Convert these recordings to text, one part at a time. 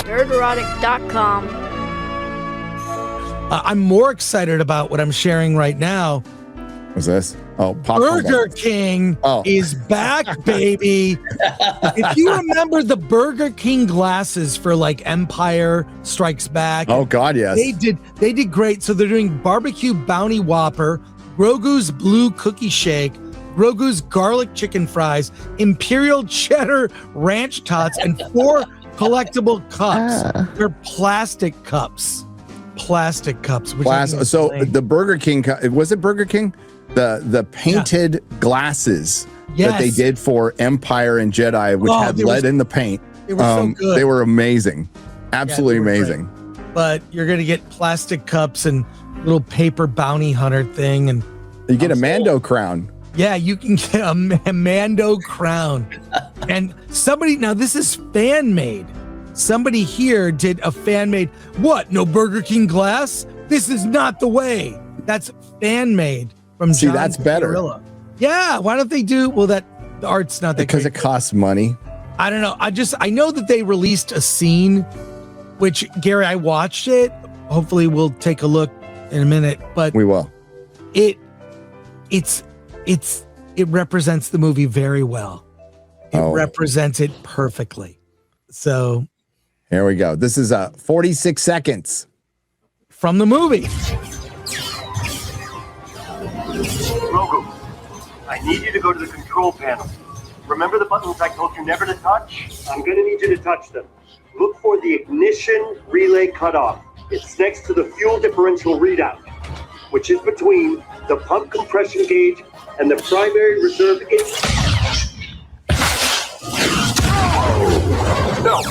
Nerderotic.com. I'm more excited about what I'm sharing right now. What's this? Oh, Burger King is back, baby. If you remember the Burger King glasses for like Empire Strikes Back. Oh God, yes. They did great. So they're doing barbecue bounty Whopper, Grogu's blue cookie shake, Grogu's garlic chicken fries, Imperial cheddar ranch tots, and 4 collectible cups. They're plastic cups. Plastic cups. So the Burger King, was it Burger King? The painted glasses that they did for Empire and Jedi, which had lead in the paint. They were so good. They were amazing. Absolutely amazing. Great. But you're going to get plastic cups and little paper bounty hunter thing. And you get a Mando crown. Yeah, you can get a Mando crown. And somebody, now this is fan made. Somebody here did a fan made, what? No Burger King glass? This is not the way. That's fan made. See, that's better. Gorilla. Yeah, why don't they do? Well, the art's not that because great. It costs money. I don't know. I know that they released a scene, which Gary, I watched it. Hopefully, we'll take a look in a minute. But we will. It represents the movie very well. It represents it perfectly. So here we go. This is 46 seconds from the movie. Grogu, I need you to go to the control panel. Remember the buttons I told you never to touch? I'm going to need you to touch them. Look for the ignition relay cutoff. It's next to the fuel differential readout, which is between the pump compression gauge and the primary reserve. No,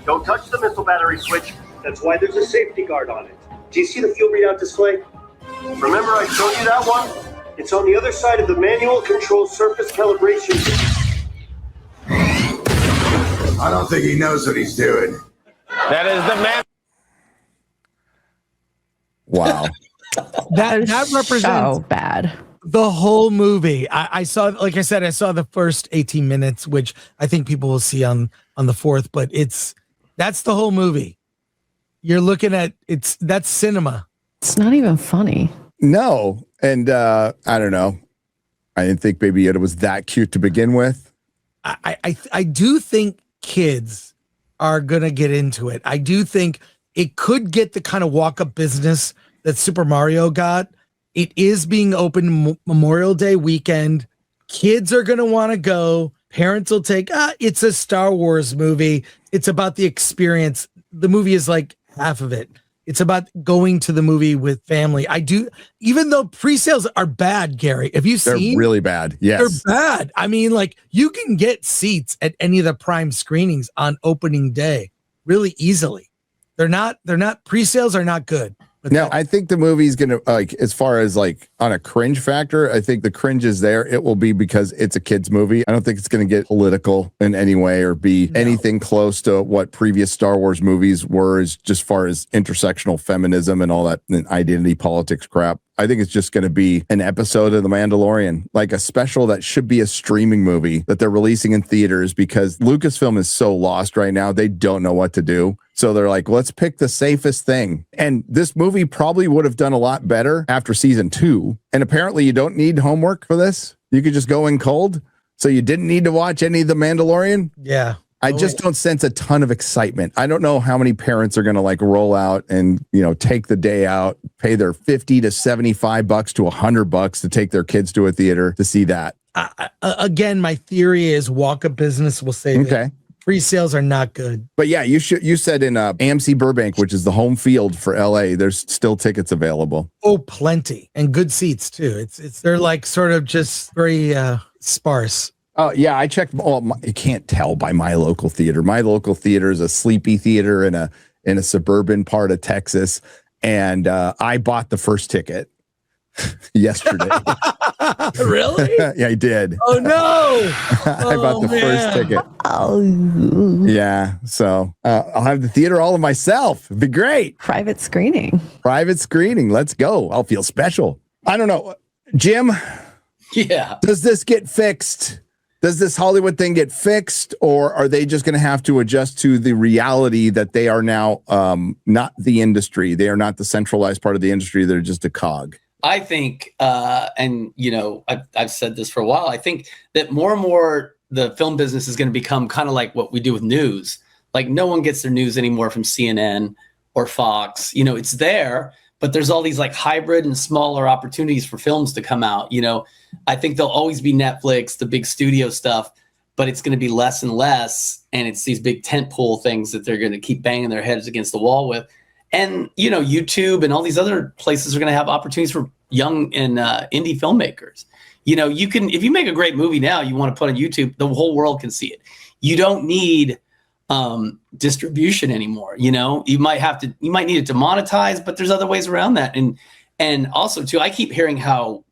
don't touch the missile battery switch. That's why there's a safety guard on it. Do you see the fuel readout display? Remember I showed you that one? It's on the other side of the manual control surface calibration. I don't think he knows what he's doing. That is the man. Wow. that represents so bad. The whole movie. I saw, like I said, I saw the first 18 minutes, which I think people will see on the 4th, but that's the whole movie. You're looking at that's cinema. It's not even funny. No. And I don't know. I didn't think Baby Yoda was that cute to begin with. I do think kids are going to get into it. I do think it could get the kind of walk-up business that Super Mario got. It is being open Memorial Day weekend. Kids are going to want to go. Parents will take, it's a Star Wars movie. It's about the experience. The movie is like half of it. It's about going to the movie with family. Even though pre-sales are bad, Gary, have you seen? They're really bad. Yes. They're bad. I mean, like you can get seats at any of the prime screenings on opening day really easily. They're not pre-sales are not good. No, I think the movie's going to, like, as far as like on a cringe factor, I think the cringe is there. It will be because it's a kid's movie. I don't think it's going to get political in any way or be anything close to what previous Star Wars movies were, as just far as intersectional feminism and all that and identity politics crap. I think it's just going to be an episode of The Mandalorian, like a special that should be a streaming movie that they're releasing in theaters because Lucasfilm is so lost right now. They don't know what to do. So they're like, let's pick the safest thing. And this movie probably would have done a lot better after season 2. And apparently you don't need homework for this. You could just go in cold. So you didn't need to watch any of The Mandalorian. Yeah. I just don't sense a ton of excitement. I don't know how many parents are going to like roll out and, take the day out, pay their $50 to $75 to $100 to take their kids to a theater to see that. Again, my theory is walk-up business will save it. Pre-sales are not good. But yeah, you said in AMC Burbank, which is the home field for LA, there's still tickets available. Oh, plenty. And good seats too. They're like sort of just very sparse. Oh yeah, I checked. You can't tell by my local theater. My local theater is a sleepy theater in a suburban part of Texas, and I bought the first ticket yesterday. Really? Yeah, I did. Oh no! I bought the first ticket. Oh yeah, so I'll have the theater all to myself. It'd be great. Private screening. Let's go. I'll feel special. I don't know, Jim. Yeah. Does this get fixed? does this Hollywood thing get fixed, or are they just going to have to adjust to the reality that they are now not the industry? They are not the centralized part of the industry. They're just a cog. I think, and I've said this for a while, I think that more and more the film business is going to become kind of like what we do with news. Like no one gets their news anymore from CNN or Fox. It's there, but there's all these like hybrid and smaller opportunities for films to come out. I think there'll always be Netflix, the big studio stuff, but it's going to be less and less. And it's these big tentpole things that they're going to keep banging their heads against the wall with. And, YouTube and all these other places are going to have opportunities for young and indie filmmakers. You can, if you make a great movie now, you want to put on YouTube, the whole world can see it. You don't need distribution anymore. You might need it to monetize, but there's other ways around that. And also too, I keep hearing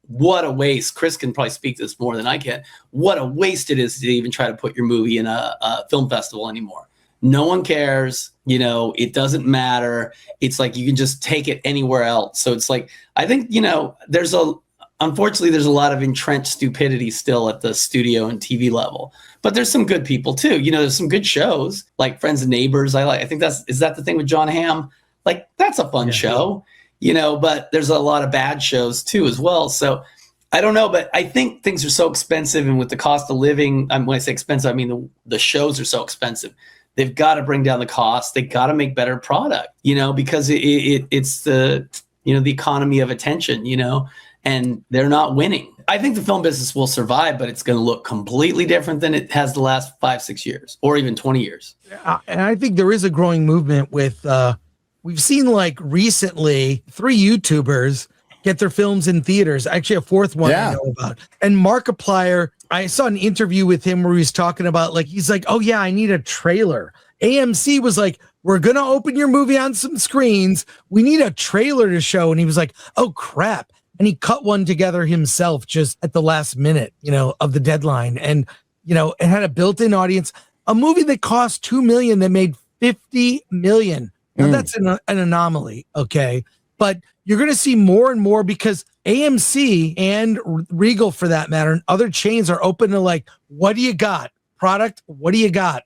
what a waste. Chris can probably speak to this more than I can. What a waste it is to even try to put your movie in a film festival anymore. No one cares. It doesn't matter. It's like you can just take it anywhere else. So it's like, I think, unfortunately, there's a lot of entrenched stupidity still at the studio and TV level. But there's some good people too. There's some good shows like Friends and Neighbors. I think is that the thing with John Hamm? Like that's a fun show, but there's a lot of bad shows too as well. So I don't know, but I think things are so expensive, and with the cost of living, when I say expensive, I mean the shows are so expensive. They've got to bring down the cost. They got to make better product, because it's the economy of attention, and they're not winning. I think the film business will survive, but it's going to look completely different than it has the last 5-6 years or even 20 years. And I think there is a growing movement with, we've seen like recently 3 YouTubers get their films in theaters. Actually, a 4th one I know about. And Markiplier, I saw an interview with him where he's talking about he's like, oh yeah, I need a trailer. AMC was like, we're going to open your movie on some screens. We need a trailer to show. And he was like, oh crap. And he cut one together himself just at the last minute, of the deadline. And, it had a built-in audience, a movie that cost $2 million that made $50 million. Now that's an anomaly. Okay. But you're going to see more and more because AMC and Regal, for that matter, and other chains are open to what do you got? Product, what do you got?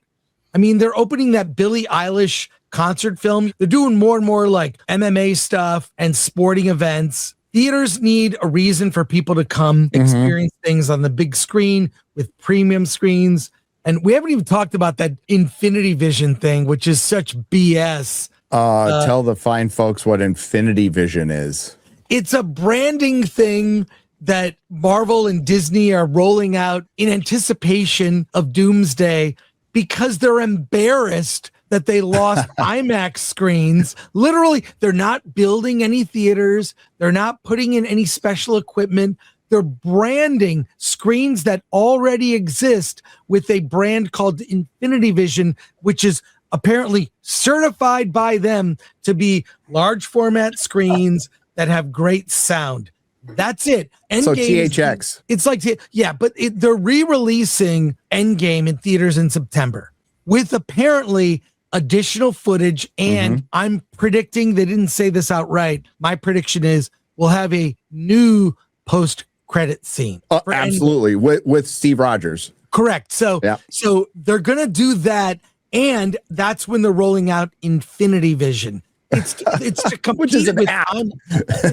I mean, they're opening that Billie Eilish concert film. They're doing more and more MMA stuff and sporting events. Theaters need a reason for people to come experience things on the big screen with premium screens. And we haven't even talked about that Infinity Vision thing, which is such BS. Tell the fine folks what Infinity Vision is. It's a branding thing that Marvel and Disney are rolling out in anticipation of Doomsday because they're embarrassed that they lost IMAX screens. Literally, they're not building any theaters. They're not putting in any special equipment. They're branding screens that already exist with a brand called Infinity Vision, which is apparently certified by them to be large format screens that have great sound. That's it. Endgame, so THX. It's like, but they're re-releasing Endgame in theaters in September with apparently additional footage. And I'm predicting, they didn't say this outright. My prediction is we'll have a new post-credit scene. Absolutely. With Steve Rogers. Correct. So they're going to do that. And that's when they're rolling out Infinity Vision. It's to compete which is an with app.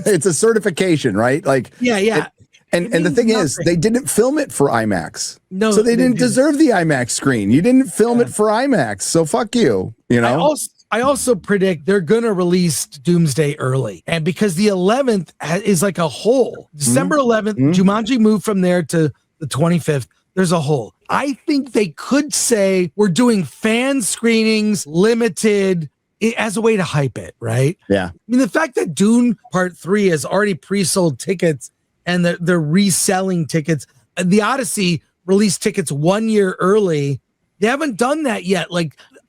It's a certification, right? And the thing is, they didn't film it for IMAX. No, so they didn't deserve the IMAX screen. You didn't film it for IMAX. So fuck you. I also predict they're going to release Doomsday early. And because the 11th is like a hole. December 11th, Jumanji moved from there to the 25th. There's a hole. I think they could say we're doing fan screenings, limited, as a way to hype it, right? Yeah. I mean, the fact that Dune Part 3 has already pre-sold tickets and they're reselling tickets. The Odyssey released tickets 1 year early. They haven't done that yet.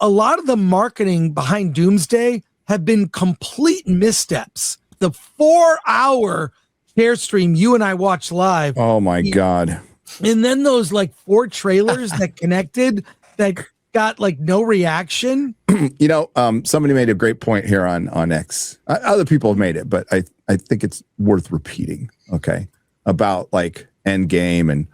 A lot of the marketing behind Doomsday have been complete missteps. The 4-hour share stream you and I watched live. Oh my God. And then those 4 trailers that connected that got no reaction. Somebody made a great point here on X. Other people have made it, but I think it's worth repeating. Okay. About Endgame and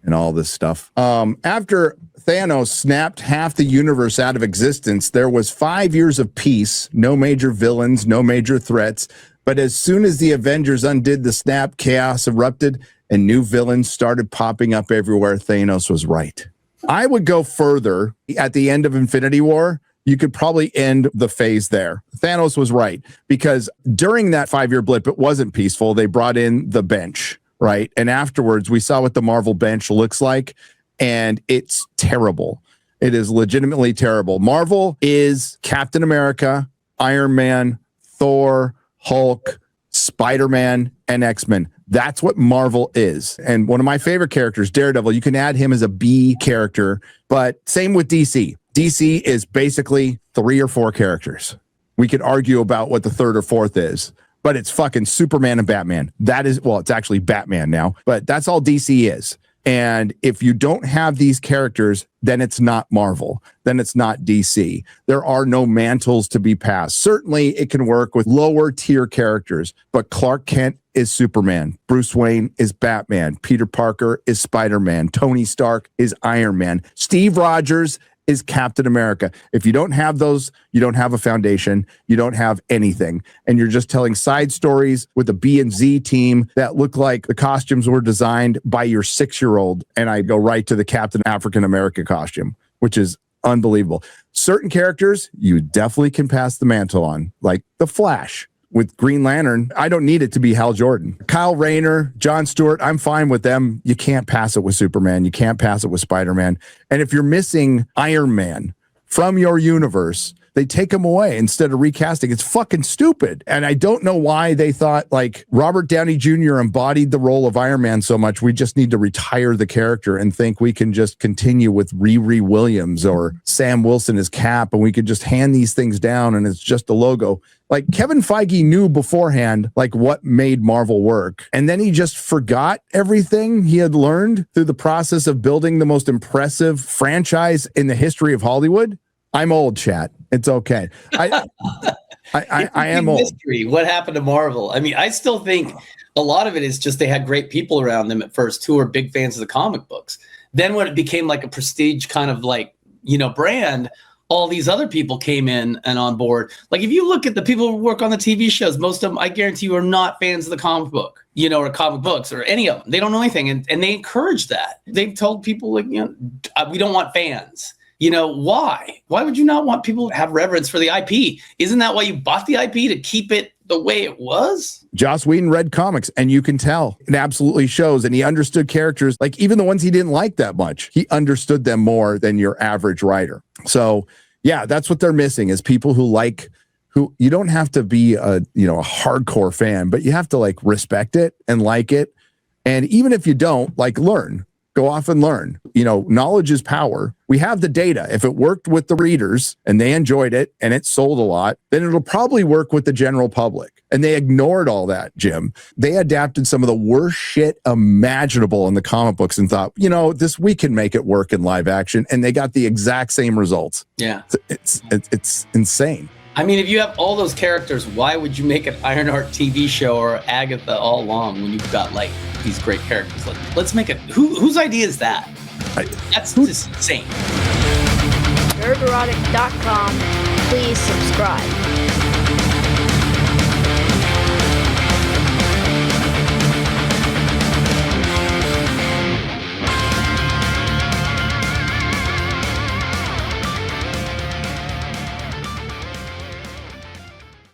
and all this stuff. After Thanos snapped half the universe out of existence, there was 5 years of peace, no major villains, no major threats. But as soon as the Avengers undid the snap, chaos erupted and new villains started popping up everywhere. Thanos was right. I would go further. At the end of Infinity War, you could probably end the phase there. Thanos was right, because during that 5-year blip, it wasn't peaceful. They brought in the bench, right? And afterwards, we saw what the Marvel bench looks like, and it's terrible. It is legitimately terrible. Marvel is Captain America, Iron Man, Thor, Hulk, Spider-Man, and X-Men. That's what Marvel is. And one of my favorite characters, Daredevil, you can add him as a B character, but same with DC. DC is basically 3 or 4 characters. We could argue about what the third or fourth is, but it's fucking Superman and Batman. That is, well, it's actually Batman now, but that's all DC is. And if you don't have these characters, then it's not Marvel. Then it's not DC. There are no mantles to be passed. Certainly, it can work with lower tier characters, but Clark Kent is Superman. Bruce Wayne is Batman. Peter Parker is Spider-Man. Tony Stark is Iron Man. Steve Rogers is Captain America. If you don't have those, you don't have a foundation, you don't have anything. And you're just telling side stories with a B and Z team that look like the costumes were designed by your 6-year-old. And I go right to the Captain African American costume, which is unbelievable. Certain characters you definitely can pass the mantle on, like the Flash. With Green Lantern, I don't need it to be Hal Jordan. Kyle Rayner, John Stewart, I'm fine with them. You can't pass it with Superman. You can't pass it with Spider-Man. And if you're missing Iron Man from your universe, they take him away instead of recasting. It's fucking stupid. And I don't know why they thought like Robert Downey Jr. embodied the role of Iron Man so much. We just need to retire the character and think we can just continue with Riri Williams or Sam Wilson as Cap, and we could just hand these things down and it's just a logo. Like Kevin Feige knew beforehand, like what made Marvel work. And then he just forgot everything he had learned through the process of building the most impressive franchise in the history of Hollywood. I'm old, chat. It's okay. I am old. Mystery. What happened to Marvel? I mean, I still think a lot of it is just they had great people around them at first who were big fans of the comic books. Then when it became like a prestige kind of like, brand, all these other people came in and on board. Like if you look at the people who work on the TV shows, most of them, I guarantee you, are not fans of the comic book, or comic books or any of them. They don't know anything. And they encourage that. They've told people like, we don't want fans. Why? Why would you not want people to have reverence for the IP? Isn't that why you bought the IP, to keep it the way it was? Joss Whedon read comics, and you can tell. It absolutely shows. And he understood characters, like even the ones he didn't like that much. He understood them more than your average writer. So, yeah, that's what they're missing, is people who you don't have to be a hardcore fan, but you have to like respect it and like it. And even if you don't, like, learn. Go off and learn. Knowledge is power. We have the data. If it worked with the readers and they enjoyed it and it sold a lot, then it'll probably work with the general public. And they ignored all that, Jim. They adapted some of the worst shit imaginable in the comic books and thought, we can make it work in live action. And they got the exact same results. Yeah. It's insane. I mean, if you have all those characters, why would you make an Ironheart TV show or Agatha all along when you've got like these great characters? Like, let's make it. Whose idea is that? That's just insane. Nerderotic.com. Please subscribe.